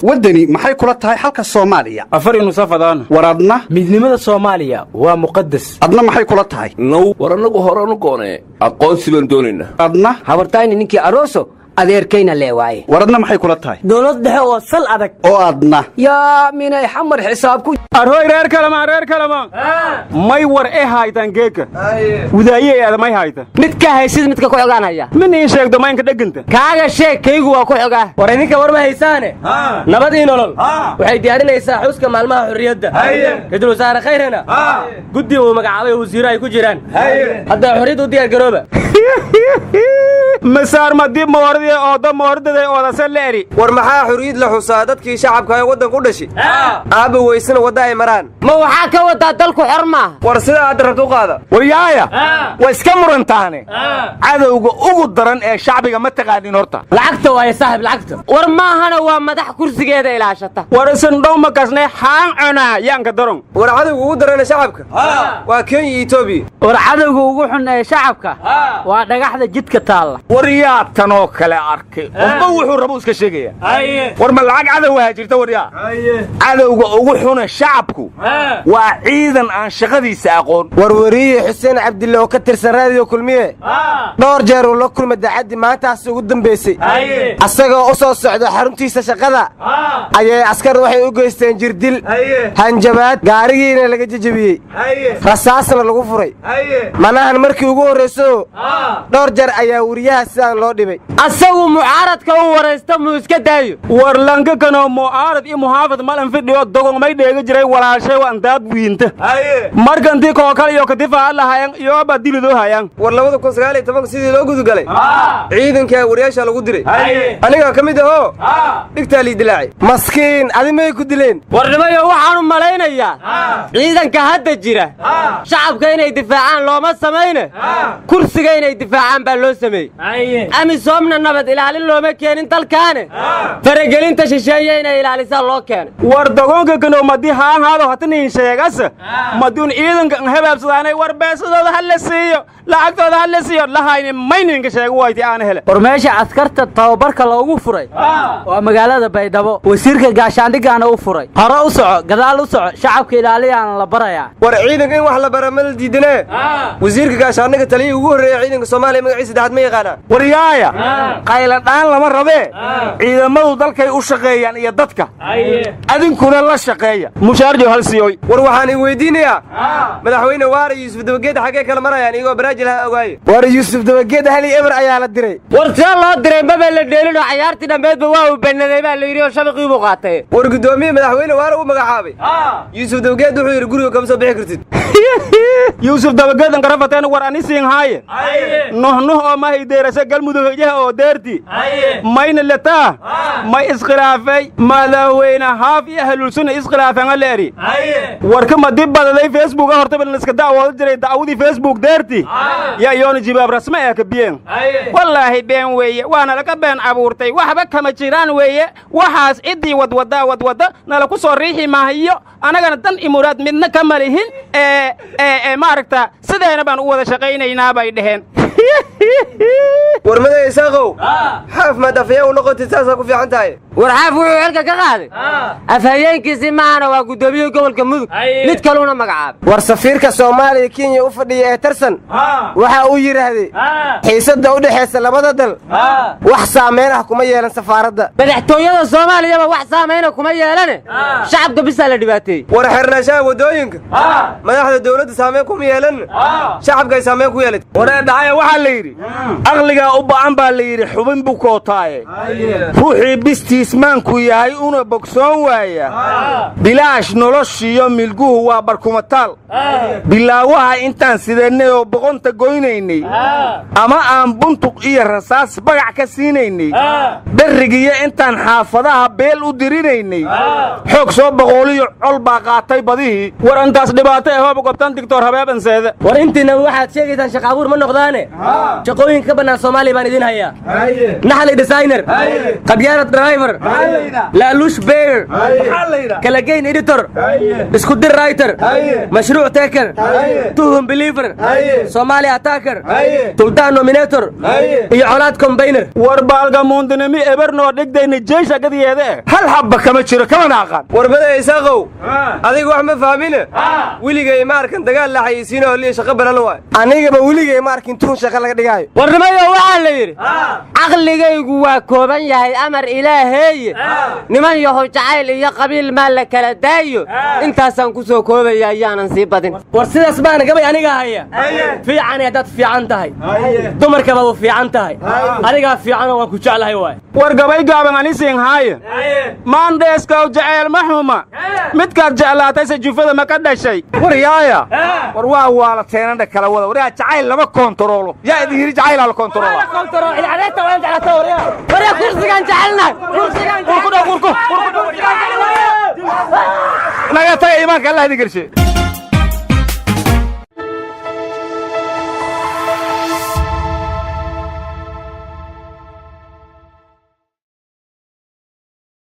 wadani maxay kula tahay halka Soomaaliya afar inu safadaan waradna midnimada Soomaaliya waa muqaddas adna maxay kula tahay now waranagu horanu goone aqoonsi baan doonayna adna habartayni ninkii arooso adeerkayna leewaaye waradna maxay kula tahay dawlad dhexe oo sal adag oo adna yaa minay xamar xisaab ku arooy reer kalama may war haytan geeka wadaayay aadamay hayta mid ka haysid midka ku xogaanaya min in sheegdo ma inka dhaganta kaaga sheekaygu waa ku xogaa war idinka war ma haysaane nabadii nolol waxay diyaarinaysaa xuska maalmaha xurriyadda kadib wasaare khayrana guddi uu magacaabay wasiiro ay ku jiraan hadda xurriyaddu diyaar garooba مسار مديب موردي أودا موردي أودا سلري ورمحا حريد لحصا ددكي شعبك ay wadan ku dhashi aaba weysana wada ay maraan ma waxa ka wada dalku xirma war sida aad rabto qaada waryaaya way iska murantaane cadawga ugu daran ee shacbiga ma taqaadin horta lacagta way saaxib lacagta war ma ahana waa madax kursigeeda ilaashata war isan dhow ma kasnay xaan cuna yaanka daron war cadawga ugu daran shacabka waa Kenya iyo Ethiopia war cadawga ugu xun ee shacabka waa dhagaxda jidka taala waryaa tan oo kale arkay qofba wuxuu rabo iska sheegaya war ma lacag cadow jirta waryaa cadawga ugu xun shacabku waa ciidan aan shaqadiisa aqoon warwariye Xuseen Cabdille oo ka tirsan raadiyo kulmiye dhowr jeer oo la kulmay dacadi maantaas ugu dambeysay asagoo u soo socda xaruntiisa shaqada ayay askar waxay u geysteen jirdil hanjabaad gaarigiina laga jajabiyay rasaasna lagu furay manahan markii ugu horeyso dhowr jeer ayaa wariyaha sidaan loo dhibay asagu mucaaradka u wareysta mu iska daayo war lanka kana mucaarad iyo muhaafad malan fidhiyo dogon may dheega jiray walaashay waan daad wiinta markantii koo kale iyo kadifaa lahayn iyo badilidoo hayaan war 2019 sidii loo gudugalay ciidanka wariyaasha lagu diray aniga kamid ah dhigta li dilaaci maskiin adimay ku dileen warnimayo waxaan u malaynayaa ciidanka hadda jira shacabka inay difaacaan looma sameeyne kursiga inay difaacaan baa loo sameeyay amisoomna nabad ilaalin looma keenin dalkaane faragelinta shisheeye inay ilaalisaa loo keenay war dogonka kana madii haan haado hatani sheegas madun ciidanka habaabsadaanay war beesadooda hal la siiyo lacagtooda hal la siiyo lahayna mayninka sheego wayti aan hele war meesha askarta tababarka loogu furay waa magaalada Baydhabo wasiirka gaashaandhigana u furay hore u soco gadaal u soco shacabka ilaaliyaan la barayaa war ciidanka in wax la baramal diidane wasiirka gaashaandhiga taliye ugu horeeyay ciidanka Soomaaliya magaciisa saddexaad ma yaqaan waryaaya qayla dhaan lama rabe ciidamadu dalkay u shaqeeyaan iyo dadka adinkuna la shaqeeya mushaarjo hal siyoy war waxaan weydiinayaa madaxweyne Waare Yuusuf Dabageed xagee kala marayaan iyago baraajil ha ogaay war Yuusuf Dabageed hal eber ayaa la diray war taa loo diray ma la dheelino ciyaartii dhameedba waa u banaday baa la yiri oo shabaqii u qaatay war gudoomiye madaxweyne Waare uu magacaabay Yuusuf Dabageed wuxuu yiri guriga kama soo bixi kartid Yuusuf Dabageed an qarafateen war anisiin haaye nuh oo ma hideerasa galmudug oo deerti mayna lataa may iskhilaafay madaxweyne haaf iyo ahlul sunna iskhilaafan leeri warka ma dib badaday Facebook horta bal iska daawado jiray daawadi Facebook deerti ya yoona jibaab rasmi ah ka biyeen wallahi been weeye waana laga been abuurtay waxba kama jiraan weeye waxaas cidii wadwada nala ku soo riixi maahayo anagana dan imuraad midna ka malihin ma aragta sideena baan u wada shaqaynaynaa bay dhaheen warmada isaaqow xaaf ma dafiya u noqotay taasa ku fiican tahay war xaaf wuxuu xilka ka qaaday afhayeenkiisii maana waa gudoomiye gobolka mudug mid kalena magacaab war safiirka Soomaaliya Kenya u fadhiya ee tarsan waxa uu yiraahday xiisada u dhaxaysa labada dal wax saameyn ah kuma yeelan safaaradda madaxtooyada Soomaaliya wax saameyn ah kuma yeelan shacabka bisa la dhibaatay war xirnashaa wadooyinka madaxda dawladda saameyn kuma yeelan shacabka ay saameyn ku yeelatay war dhacay waxa la yiri aqliga u baahan baa la yiri xubin buu kootaaye ruuxii bistiismaanku yahay una bogsoon waaya bilaash noloshiyo milguhu waa barkumataal bilaawaha intaan sideennay oo boqonta goynaynay ama aan buntuq iyo rasaas bagac ka siinaynay darigiyo intaan xaafadaha beel u dirinaynay xoog soo boqoliyo col baa qaatay badihii war antaas dhibaato ah gobtan dictor habeeban seeda war intina waxaad sheegaysan shaqaabuur ma noqdaane shaqooyin ka banaan Soomaaliya naxli baan idin hayaa naxli designer qabyaanad driver laaluush beer kala geyn editor isku dir writer mashruuc taker tuhum believer Somali attacker tuldaan nominator iyo colaad combiner war baalga muundinimi eberno dhigdayna jeesha gadiyeede hal habba kama jiro kama naaqan warbada isaaqow adigu wax ma fahmine wiligay ma arkan dagaal la xayisiin oo liya shaqo balan waay anigaba wiligay ma arkin tuun shaqo laga dhigayo warnimayo waxaa la yidhi caqligaygu waa kooban yahay amar ilaaheeye niman yahow jacayl iyo qabiil maa la kala daayo intaasaan ku soo koobaya ayaanan sii badin war sidaas baana gabay aniga haya fiican ee dad fiican tahay dumarkaba u fiican tahay aniga fiican oo ku jeclahay waay war gabay gaaban ani siin haaye maandheeska jacayl maxuma midkaad jeclaatay sajufada ma ka dhashay war yaaya war waa waala teenana kala wada war jacayl lama kontaroolo yaa idin hiri jacayl la kontaroolo war kursigan jecelnahay naga tagay iimaanka Allah idin garshay